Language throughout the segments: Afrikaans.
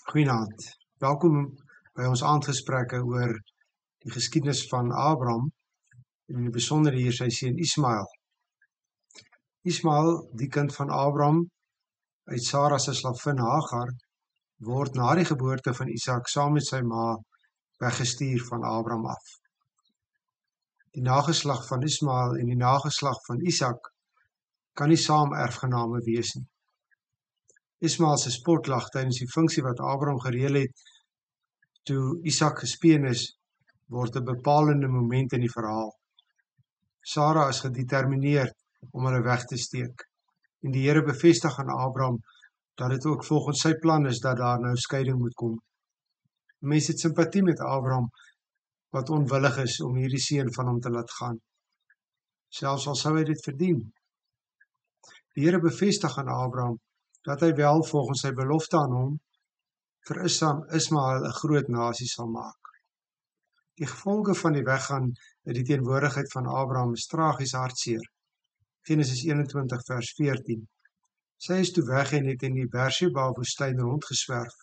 Goeienaand. Welkom by ons aandgesprekke oor die geskiedenis van Abraham en in die besonder hier sy seun Ismael. Ismael, die kind van Abraham uit Sara se slavin Hagar, word na die geboorte van Isak saam met sy ma weggestuur van Abraham af. Die nageslag van Ismael en die nageslag van Isak kan nie saam erfgename wees nie. Ismael se spotlag tydens die funksie wat Abraham gereël het toe Isak gespeen is, word 'n bepalende moment in die verhaal. Sara is gedetermineerd om hulle weg te steek en die Here bevestig aan Abraham dat dit ook volgens sy plan is dat daar nou skeiding moet kom. Mense het simpatie met Abraham wat onwillig is om hierdie seun van hom te laat gaan, selfs al sou hy dit verdien. Die Here bevestig aan Abraham dat hy wel volgens sy belofte aan hom vir Ismael 'n groot nasie sal maak. Die gevolge van die weggaan uit die teenwoordigheid van Abraham is tragies hartseer. Genesis 21 vers 14. Sy is toe weg en het in die Beersheba woestyn rondgeswerf.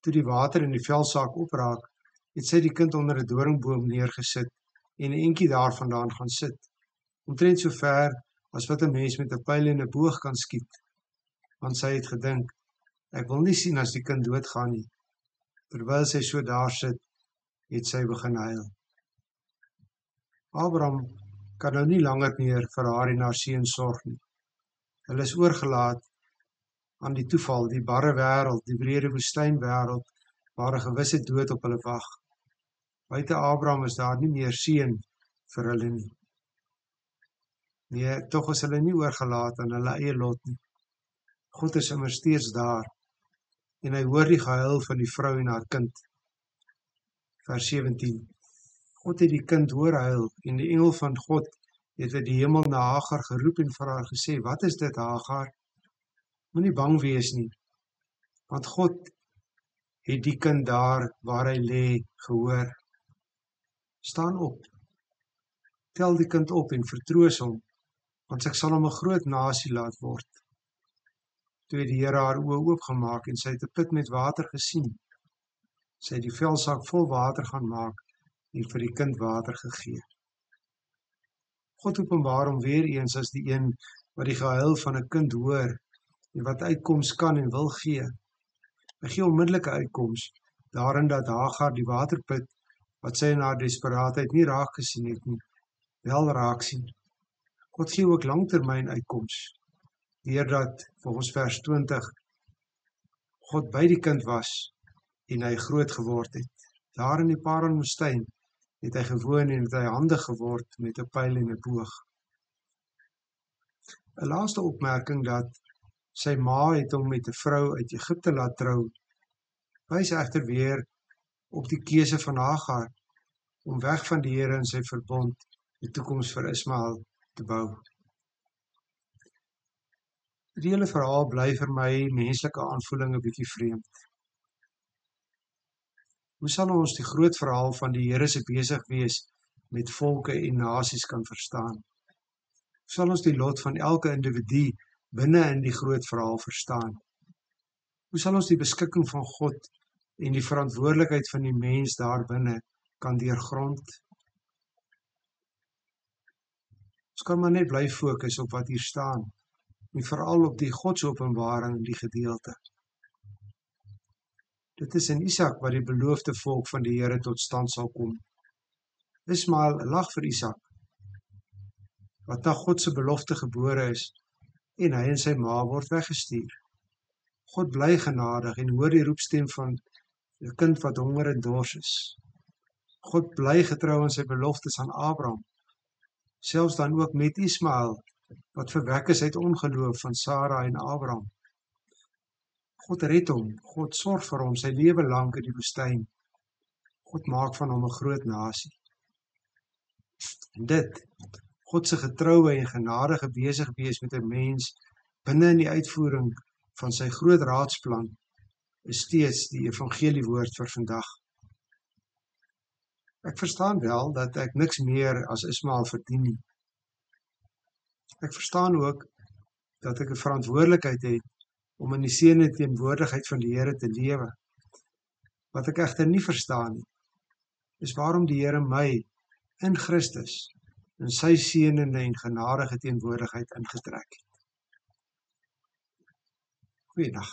Toe die water in die velsaak opraak, het sy die kind onder 'n doringboom neergesit en 'n entjie daarvandaan gaan sit, omtrent so ver as wat 'n mens met 'n pyl en 'n boog kan skiet. Want sy het gedink, ek wil nie sien as die kind doodgaan nie. Terwyl sy so daar sit, het sy begin huil. Abraham kan nou nie langer meer vir haar en haar seun sorg nie. Hulle is oorgelaat aan die toeval, die barre wêreld, die breede woestynwêreld, waar 'n gewisse dood op hulle wag. Buite Abraham is daar nie meer seun vir hulle nie. Nee, tog is hulle nie oorgelaat aan hulle eie lot nie. God is immer steeds daar en hy hoor die gehuil van die vrou en haar kind. Vers 17. God het die kind hoor huil en die engel van God het uit die hemel na Hagar geroep en vir haar gesê, wat is dit, Hagar? Moenie bang wees nie, want God het die kind daar waar hy lê gehoor. Staan op, tel die kind op en vertroos hom, want ek sal hom 'n groot nasie laat word. Toe het die Here haar oë oopgemaak en sy het 'n put met water gesien. Sy het die velsaak vol water gaan maak en vir die kind water gegee. God openbaar hom weer eens as die een wat die gehuil van 'n kind hoor en wat uitkoms kan en wil gee. Hy gee onmiddellike uitkoms daarin dat Hagar die waterput wat sy in haar desperaatheid nie raak gesien het nie, wel raak sien. God gee ook langtermyn uitkoms deurdat volgens vers 20 God by die kind was en hy groot geword het. Daar in die Paran-woestyn het hy gewoon en het hy handig geword met 'n pyl en 'n boog. 'n Laaste opmerking dat sy ma het hom met 'n vrou uit Egipte laat trou, wys egter weer op die keuse van Hagar om weg van die Here in sy verbond die toekoms vir Ismael te bou. Die hele verhaal bly vir my menslike aanvoeling 'n bietjie vreemd. Hoe sal ons die groot verhaal van die Here se besig wees met volke en nasies kan verstaan? Hoe sal ons die lot van elke individu binne in die groot verhaal verstaan? Hoe sal ons die beskikking van God en die verantwoordelikheid van die mens daarbinne kan deurgrond? Ons kan maar net bly fokus op wat hier staan en veral op die Godsopenbaring in die gedeelte. Dit is in Isak wat die beloofde volk van die Here tot stand sal kom. Ismael lag vir Isak, wat na God se belofte gebore is, en hy en sy ma word weggestuur. God bly genadig en hoor die roepstem van 'n kind wat honger en dors is. God bly getrou aan sy beloftes aan Abraham, selfs dan ook met Ismael, wat verwek is uit ongeloof van Sara en Abraham. God red hom, God sorg vir hom sy lewe lank in die woestyn. God maak van hom 'n groot nasie. En dit, God se getroue en genadige besig wees met 'n mens binne in die uitvoering van sy groot raadsplan, is steeds die evangeliewoord vir vandag. Ek verstaan wel dat ek niks meer as Ismael verdien nie. Ek verstaan ook dat ek 'n verantwoordelikheid het om in die seën en teenwoordigheid van die Here te lewe, Wat ek egter nie verstaan nie, is waarom die Here my in Christus in sy seënende en genadige teenwoordigheid ingetrek het. Goeiedag.